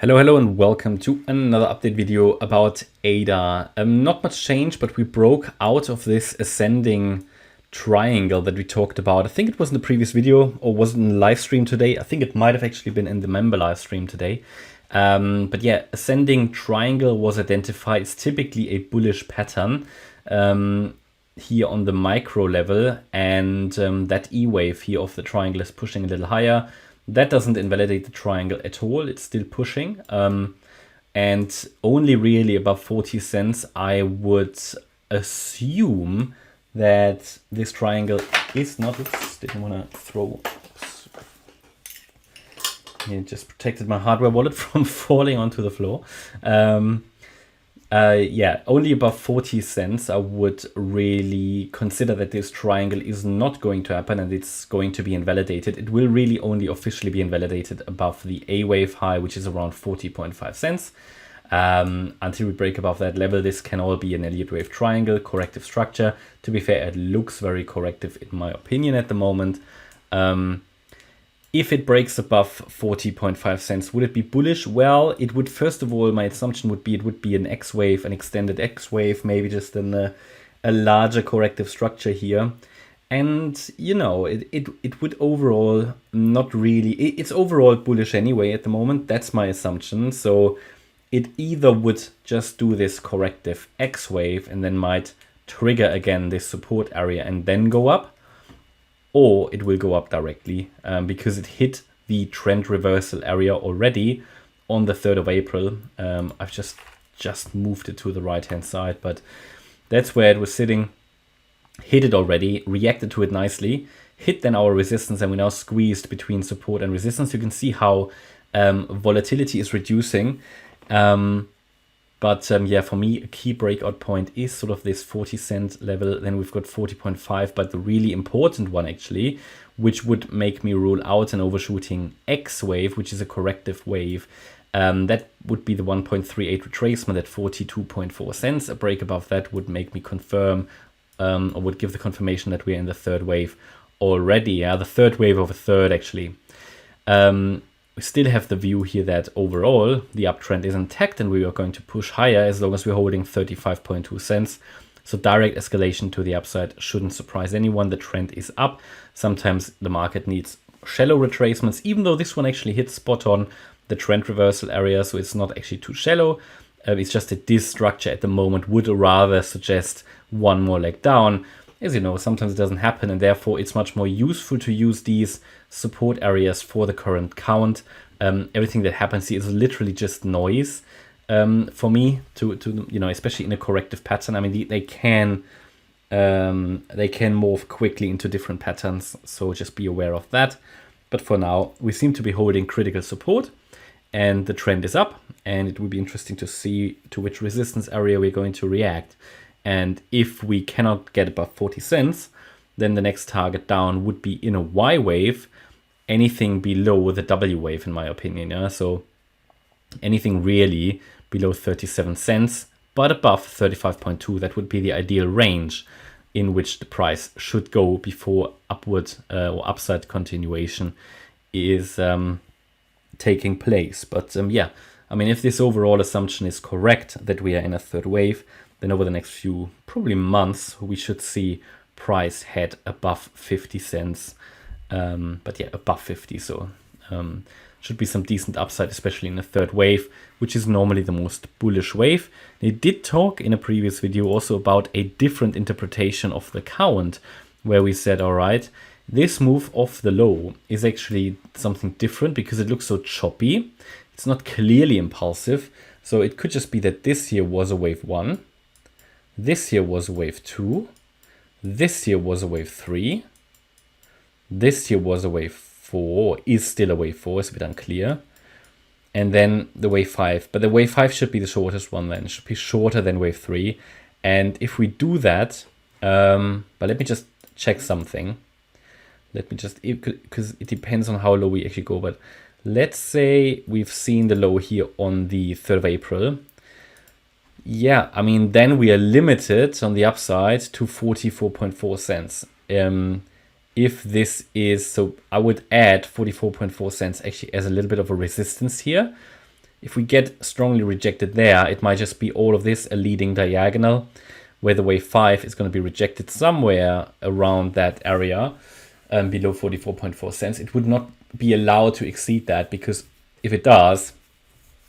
Hello and welcome to another update video about ADA. Not much change, but we broke out of this ascending triangle that we talked about. I think it was in the previous video, or was it in the live stream today? I think it might have actually been in the member live stream today. But yeah, ascending triangle was identified. It's typically a bullish pattern here on the micro level, and that E wave here of the triangle is pushing a little higher. That doesn't invalidate the triangle at all. It's still pushing. And only really above 40 cents, I would assume that this triangle is not... Oops, didn't want to throw... Oops. It just protected my hardware wallet from falling onto the floor. Yeah, only above 40 cents, I would really consider that this triangle is not going to happen and it's going to be invalidated. It will really only officially be invalidated above the A wave high, which is around 40.5 cents. Until we break above that level, this can all be an Elliott wave triangle, corrective structure. To be fair, it looks very corrective in my opinion at the moment. If it breaks above 40.5 cents, would it be bullish? Well, it would, first of all, my assumption would be it would be an X wave, an extended X wave, maybe just a larger corrective structure here. And, you know, it would overall not really, it's overall bullish anyway at the moment. That's my assumption. So it either would just do this corrective X wave and then might trigger again this support area and then go up, or it will go up directly because it hit the trend reversal area already on the 3rd of April. I've just moved it to the right hand side, but that's where it was sitting. Hit it already, reacted to it nicely, hit then our resistance, and we're now squeezed between support and resistance. You can see how volatility is reducing. But yeah, for me, a key breakout point is sort of this 40 cent level. Then we've got 40.5, but the really important one actually, which would make me rule out an overshooting X wave, which is a corrective wave. That would be the 1.38 retracement at 42.4 cents. A break above that would make me confirm, or would give the confirmation that we're in the third wave already. Yeah, the third wave of a third actually. We still have the view here that overall the uptrend is intact and we are going to push higher as long as we're holding 35.2 cents. So direct escalation to the upside shouldn't surprise anyone. The trend is up. Sometimes the market needs shallow retracements, even though this one actually hits spot on the trend reversal area. So it's not actually too shallow. It's just that this structure at the moment would rather suggest one more leg down. As you know, sometimes it doesn't happen, and therefore it's much more useful to use these support areas for the current count. Everything that happens here is literally just noise for me, to you know, especially in a corrective pattern. I mean, they can morph quickly into different patterns, so just be aware of that. But for now, we seem to be holding critical support, and the trend is up, and it will be interesting to see to which resistance area we're going to react. And if we cannot get above 40 cents, then the next target down would be in a Y wave, anything below the W wave, in my opinion. Yeah? So anything really below 37 cents, but above 35.2, that would be the ideal range in which the price should go before upward or upside continuation is taking place. But yeah, I mean, if this overall assumption is correct that we are in a third wave, then over the next few, probably months, we should see price head above 50 cents. But yeah, above 50. So should be some decent upside, especially in the third wave, which is normally the most bullish wave. They did talk in a previous video also about a different interpretation of the count, where we said, all right, this move off the low is actually something different because it looks so choppy. It's not clearly impulsive. So it could just be that this here was a wave 1. This here was a wave 2. This here was a wave 3. This here was a wave 4, is still a wave 4, it's a bit unclear. And then the wave 5. But the wave 5 should be the shortest one then. It should be shorter than wave 3. And if we do that, but let me just check something. Let me just, because it depends on how low we actually go. But let's say we've seen the low here on the 3rd of April. Yeah, I mean, then we are limited on the upside to 44.4 cents. If this is, so I would add 44.4 cents actually as a little bit of a resistance here. If we get strongly rejected there, it might just be all of this a leading diagonal, where the wave 5 is going to be rejected somewhere around that area, below 44.4 cents. It would not be allowed to exceed that, because if it does,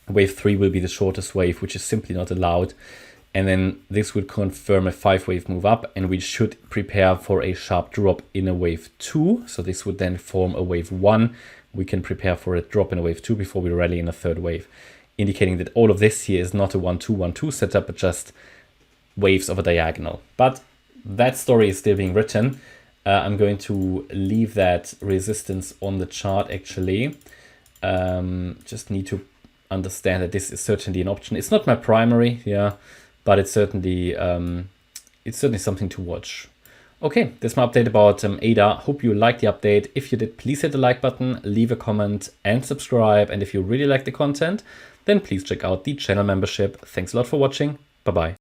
wave 3 will be the shortest wave, which is simply not allowed. And then this would confirm a 5-wave move up, and we should prepare for a sharp drop in a wave 2. So this would then form a wave 1. We can prepare for a drop in a wave 2 before we rally in a third wave, indicating that all of this here is not a 1-2-1-2 setup, but just waves of a diagonal. But that story is still being written. I'm going to leave that resistance on the chart actually. Just need to understand that this is certainly an option. It's not my primary, yeah, but it's certainly something to watch. Okay, that's my update about ADA. Hope you liked the update. If you did, please hit the like button, leave a comment and subscribe. And if you really like the content, then please check out the channel membership. Thanks a lot for watching. Bye-bye.